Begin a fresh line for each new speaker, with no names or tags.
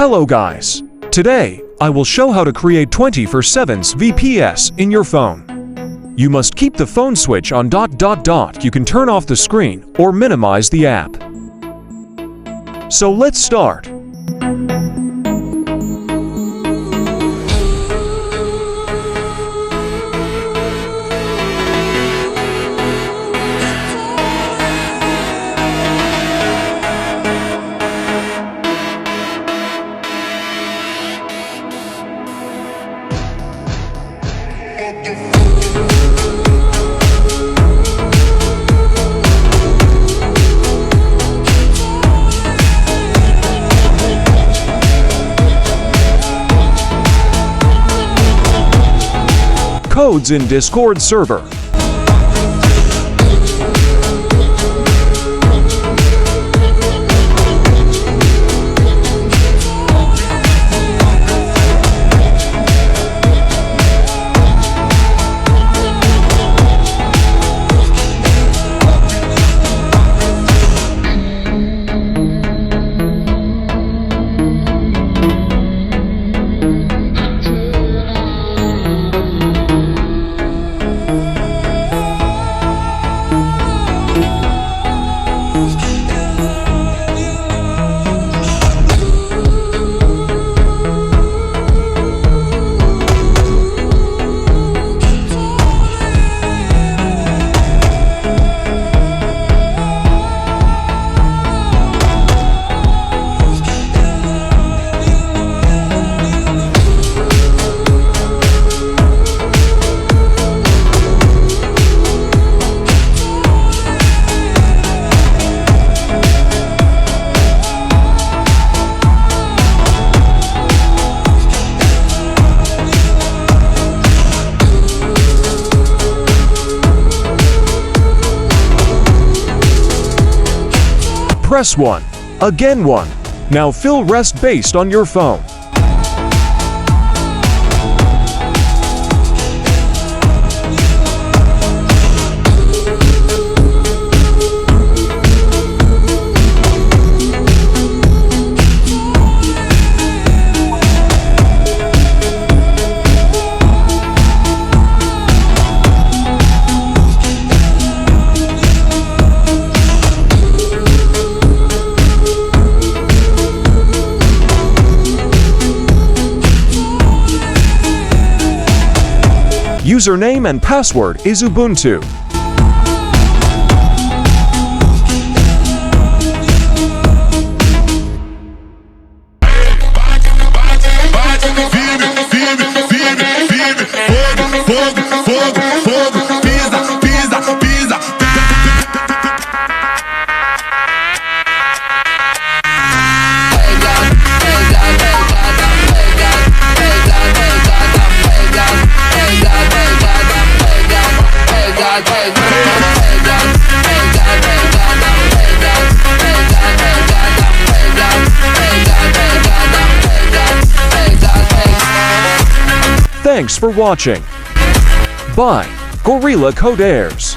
Hello guys! Today, I will show how to create 24/7 VPS in your phone. You must keep the phone switch on. You can turn off the screen or minimize the app. So let's start. Codes in Discord server. Press 1. Again 1. Now fill rest based on your phone. Username and password is Ubuntu. Thanks for watching. Bye, Gorilla Coders.